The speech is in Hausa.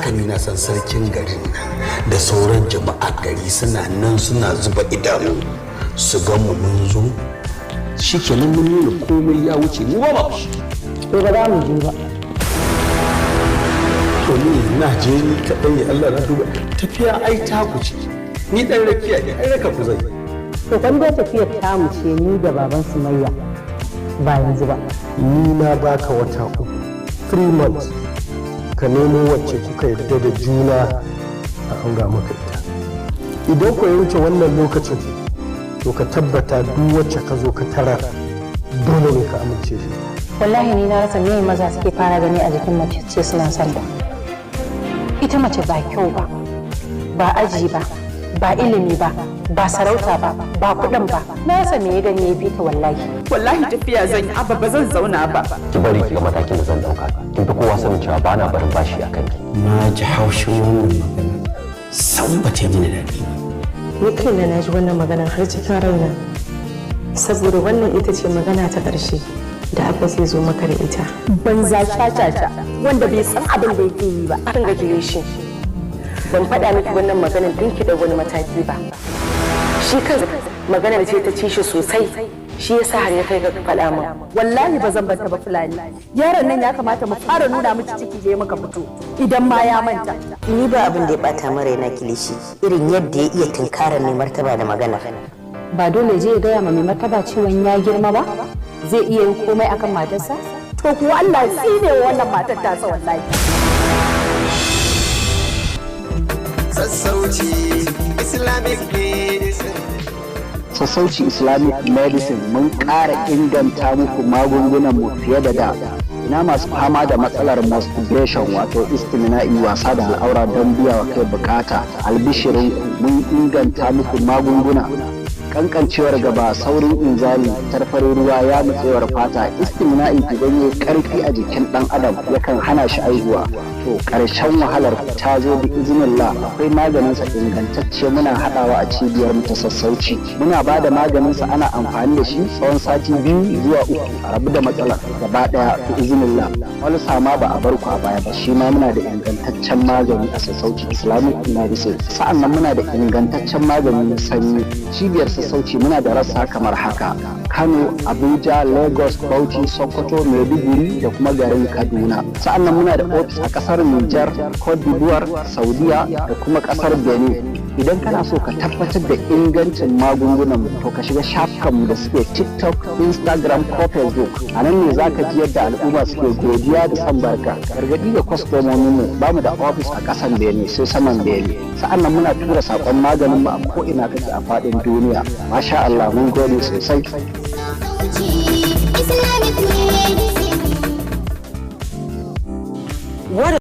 haka ni na san sarkin garin da sauran jama'a gari suna nan suna zuba idanu su ga mu mun zo shikenan mun nuna komai ya wuce mu ba to ba za mu je ba. to ni na je ni kaɗai Allah na duba tafiya ai ta kuce ni dan rakiya ne ai raka ku zai To kan da tafiyar ta mu ce ni da baban Sumayya ba yanzu ba. Ni na baka wata uku 3 months ka nemo wacce kuka yarda da juna a aura maka ita. Idan ku wuce wannan lokacin to ka tabbata duk wacce ka zo ka tara dole ne ka amince shi. Wallahi ni na rasa me maza suke fara gani a jikin mace ce suna son ta. Ita mace ba kyau ba, ba aji ba, ba ilimi ba, ba sarauta ba, ba kuɗin ba. Na rasa me ya gani ya bi ta wallahi. Wallahi tafiya zan yi abba ba zan zauna ba. Ki bari ki ga matakin da zan dauka. Kin fi kowa sanin cewa ba na barin bashi a kanki. na ji haushin wannan magana san ba ta yi mini daɗi ba. Ni kaina na ji wannan maganar har cikin raina, saboda wannan ita ce magana ta ƙarshe da abba zai zo maka da ita. Banza shashasha wanda bai san abin da yake yi ba. Kan gaje shi ban faɗa miki wannan maganar ɗinki da wani mataki ba. Shi kansa maganar ce ta ci shi sosai, shi yasa har ya kai ga faɗa min. Wallahi ba zan bata ba Fulani. Yaron nan ya kamata mu fara nuna miki ciki da muka fito idan ma ya manta. Ni ba abin da ya bata mara na kilishi irin yadda ya iya tunkarar mai martaba da magana. Ba dole je ya gaya ma mai martaba ciwon ya girma ba? Zai iya yin komai akan matarsa? To kuwa Allah ya tsine wa wannan matar tasa wallahi. Sassauci Islamic medicine. Sassauci Islamic medicine mun ƙara inganta muku magungunan mu fiye da da. Ina masu fama da matsalar masturbation wato istimina'i wasa da al'aura don biya wa kai bukata. Albishirinku mun inganta muku magunguna. Kankancewar gaba, saurin inzali, tarfarin ruwa, ya mutsewar fata, istimina'i idan ya karfi a jikin dan adam yakan hana shi aihuwa. To karshen wahalar ta zo da izinillah. Akwai maganin sa ingantacce muna hadawa a cibiyar mu ta Sassauci. Muna ba da maganin sa ana amfani da shi tsawon sati 2 zuwa 3 a rabu da matsalar gaba daya ta izinillah. Wani sama ba a bar ku a baya ba, shi ma muna da ingantaccen magani a Sassauci Islamic medicine. Sa'annan muna da ingantaccen magani na sanyi. Cibiyar Sassauci muna da rassa kamar haka: Kano, Abuja, Lagos, Bauchi, Sokoto, Maiduguri da kuma garin Kaduna. Sa'annan muna da ofis a kasar Nijar, Cote d'Ivoire, Saudiya da kuma kasar Benin. Idan kana so ka tabbatar da ingancin magungunan mu to ka shiga shafukanmu da suke TikTok, Instagram ko Facebook. A nan ne zaka ji yadda al'umma suke godiya da san barka. Gargadi da kwastomomin mu ba mu da ofis a kasan Benin sai saman Benin. Sa'annan muna tura sakon maganin mu a ko ina kake a faɗin duniya. Masha Allah, mun gode sosai.